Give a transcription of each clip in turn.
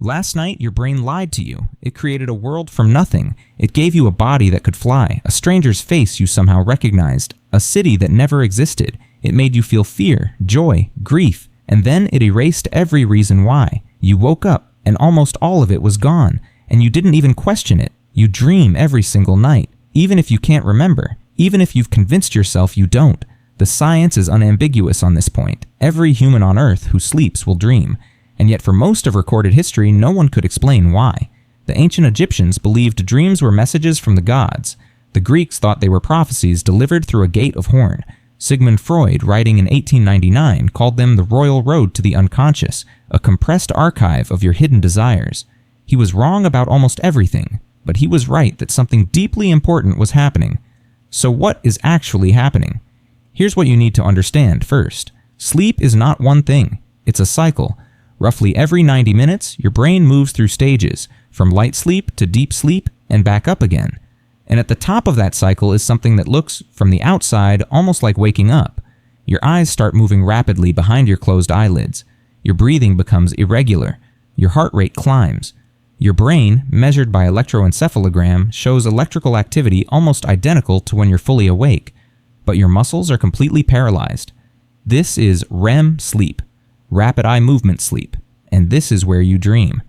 Last night, your brain lied to you. It created a world from nothing. It gave you a body that could fly, a stranger's face you somehow recognized, a city that never existed. It made you feel fear, joy, grief, and then it erased every reason why. You woke up, and almost all of it was gone, and you didn't even question it. You dream every single night, even if you can't remember, even if you've convinced yourself you don't. The science is unambiguous on this point. Every human on Earth who sleeps will dream. And yet for most of recorded history, no one could explain why. The ancient Egyptians believed dreams were messages from the gods. The Greeks thought they were prophecies delivered through a gate of horn. Sigmund Freud, writing in 1899, called them the royal road to the unconscious, a compressed archive of your hidden desires. He was wrong about almost everything, but he was right that something deeply important was happening. So what is actually happening? Here's what you need to understand first. Sleep is not one thing. It's a cycle. Roughly every 90 minutes, your brain moves through stages, from light sleep to deep sleep and back up again. And at the top of that cycle is something that looks, from the outside, almost like waking up. Your eyes start moving rapidly behind your closed eyelids. Your breathing becomes irregular. Your heart rate climbs. Your brain, measured by electroencephalogram, shows electrical activity almost identical to when you're fully awake, but your muscles are completely paralyzed. This is REM sleep. Rapid eye movement sleep, and this is where you dream.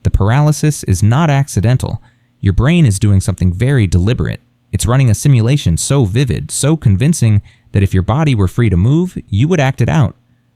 The paralysis is not accidental. Your brain is doing something very deliberate. It's running a simulation so vivid, so convincing, that if your body were free to move, you would act it out.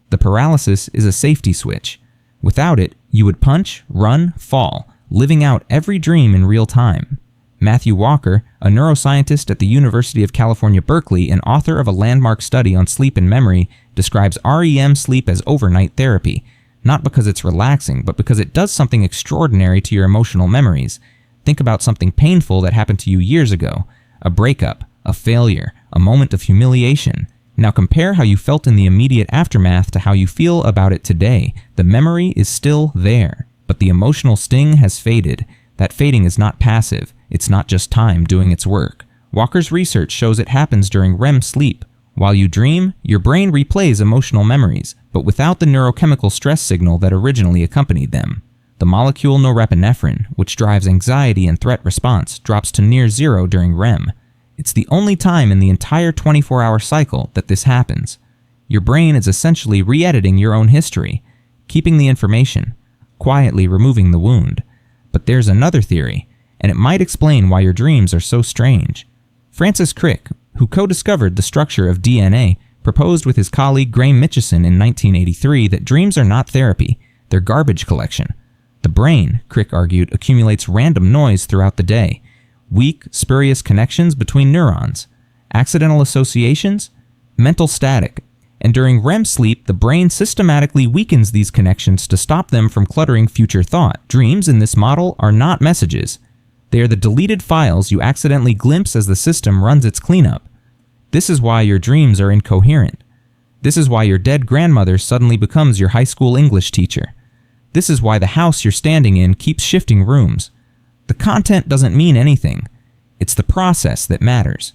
The paralysis is a safety switch. Without it, you would punch, run, fall, living out every dream in real time. Matthew Walker, a neuroscientist at the University of California, Berkeley, and author of a landmark study on sleep and memory, describes REM sleep as overnight therapy, not because it's relaxing, but because it does something extraordinary to your emotional memories. Think about something painful that happened to you years ago, a breakup, a failure, a moment of humiliation. Now compare how you felt in the immediate aftermath to how you feel about it today. The memory is still there, but the emotional sting has faded. That fading is not passive. It's not just time doing its work. Walker's research shows it happens during REM sleep. While you dream, your brain replays emotional memories, but without the neurochemical stress signal that originally accompanied them. The molecule norepinephrine, which drives anxiety and threat response, drops to near zero during REM. It's the only time in the entire 24-hour cycle that this happens. Your brain is essentially re-editing your own history, keeping the information, quietly removing the wound. But there's another theory, and it might explain why your dreams are so strange. Francis Crick, who co-discovered the structure of DNA, proposed with his colleague Graham Mitchison in 1983 that dreams are not therapy, they're garbage collection. The brain, Crick argued, accumulates random noise throughout the day, weak, spurious connections between neurons, accidental associations, mental static, and during REM sleep, the brain systematically weakens these connections to stop them from cluttering future thought. Dreams in this model are not messages. They are the deleted files you accidentally glimpse as the system runs its cleanup. This is why your dreams are incoherent. This is why your dead grandmother suddenly becomes your high school English teacher. This is why the house you're standing in keeps shifting rooms. The content doesn't mean anything. It's the process that matters.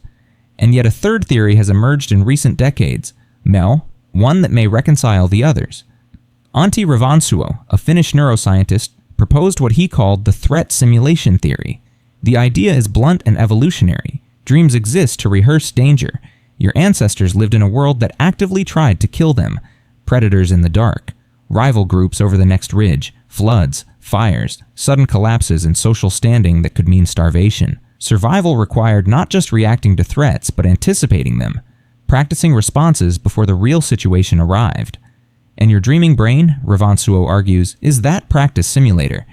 And yet a third theory has emerged in recent decades. One that may reconcile the others. Antti Revonsuo, a Finnish neuroscientist, proposed what he called the threat simulation theory. The idea is blunt and evolutionary. Dreams exist to rehearse danger. Your ancestors lived in a world that actively tried to kill them. Predators in the dark, rival groups over the next ridge, floods, fires, sudden collapses in social standing that could mean starvation. Survival required not just reacting to threats, but anticipating them, practicing responses before the real situation arrived. And your dreaming brain, Revonsuo argues, is that practice simulator.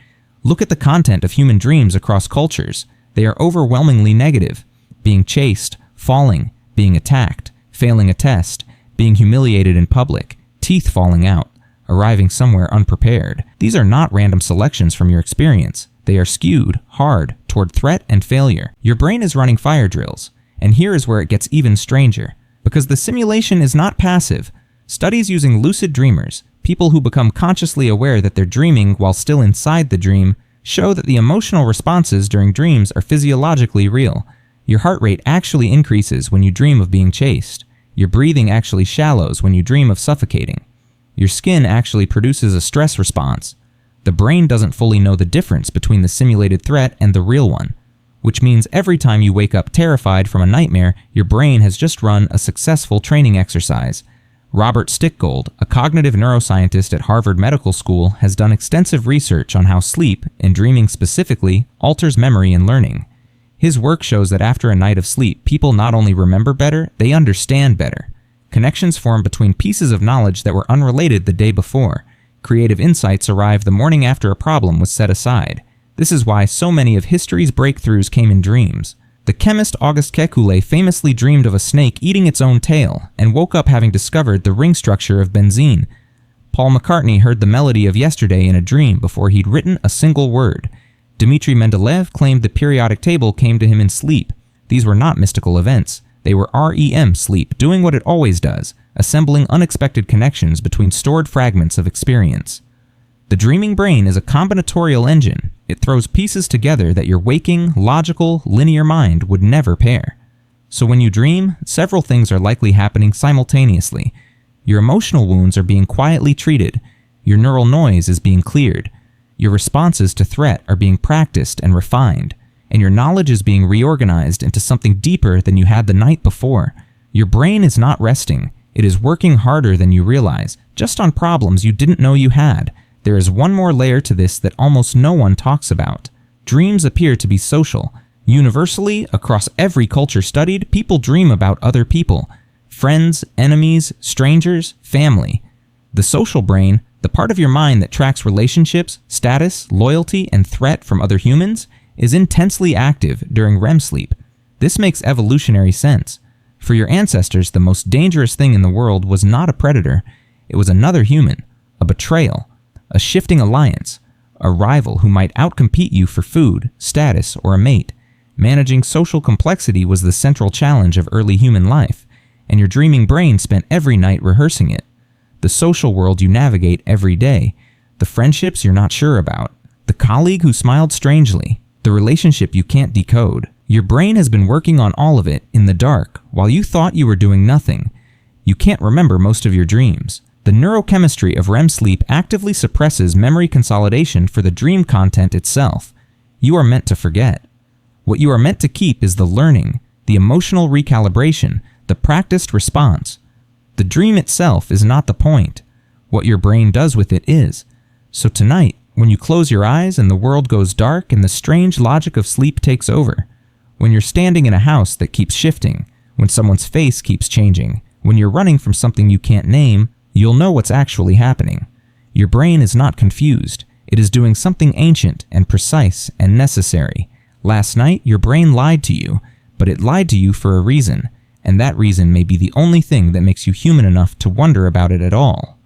Look at the content of human dreams across cultures. They are overwhelmingly negative. Being chased, falling, being attacked, failing a test, being humiliated in public, teeth falling out, arriving somewhere unprepared. These are not random selections from your experience. They are skewed, hard, toward threat and failure. Your brain is running fire drills. And here is where it gets even stranger. Because the simulation is not passive. Studies using lucid dreamers, people who become consciously aware that they're dreaming while still inside the dream, show that the emotional responses during dreams are physiologically real. Your heart rate actually increases when you dream of being chased. Your breathing actually shallows when you dream of suffocating. Your skin actually produces a stress response. The brain doesn't fully know the difference between the simulated threat and the real one, which means every time you wake up terrified from a nightmare, your brain has just run a successful training exercise. Robert Stickgold, a cognitive neuroscientist at Harvard Medical School, has done extensive research on how sleep, and dreaming specifically, alters memory and learning. His work shows that after a night of sleep, people not only remember better, they understand better. Connections form between pieces of knowledge that were unrelated the day before. Creative insights arrive the morning after a problem was set aside. This is why so many of history's breakthroughs came in dreams. The chemist Auguste Kekulé famously dreamed of a snake eating its own tail and woke up having discovered the ring structure of benzene. Paul McCartney heard the melody of Yesterday in a dream before he'd written a single word. Dmitri Mendeleev claimed the periodic table came to him in sleep. These were not mystical events. They were REM sleep, doing what it always does, assembling unexpected connections between stored fragments of experience. The dreaming brain is a combinatorial engine. It throws pieces together that your waking, logical, linear mind would never pair. So when you dream, several things are likely happening simultaneously. Your emotional wounds are being quietly treated. Your neural noise is being cleared. Your responses to threat are being practiced and refined. And your knowledge is being reorganized into something deeper than you had the night before. Your brain is not resting. It is working harder than you realize, just on problems you didn't know you had. There is one more layer to this that almost no one talks about. Dreams appear to be social. Universally, across every culture studied, people dream about other people. Friends, enemies, strangers, family. The social brain, the part of your mind that tracks relationships, status, loyalty, and threat from other humans, is intensely active during REM sleep. This makes evolutionary sense. For your ancestors, the most dangerous thing in the world was not a predator. It was another human, a betrayal, a shifting alliance, a rival who might outcompete you for food, status, or a mate. Managing social complexity was the central challenge of early human life, and your dreaming brain spent every night rehearsing it. The social world you navigate every day, the friendships you're not sure about, the colleague who smiled strangely, the relationship you can't decode. Your brain has been working on all of it in the dark while you thought you were doing nothing. You can't remember most of your dreams. The neurochemistry of REM sleep actively suppresses memory consolidation for the dream content itself. You are meant to forget. What you are meant to keep is the learning, the emotional recalibration, the practiced response. The dream itself is not the point. What your brain does with it is. So tonight, when you close your eyes and the world goes dark and the strange logic of sleep takes over, when you're standing in a house that keeps shifting, when someone's face keeps changing, when you're running from something you can't name, you'll know what's actually happening. Your brain is not confused. It is doing something ancient and precise and necessary. Last night, your brain lied to you, but it lied to you for a reason, and that reason may be the only thing that makes you human enough to wonder about it at all.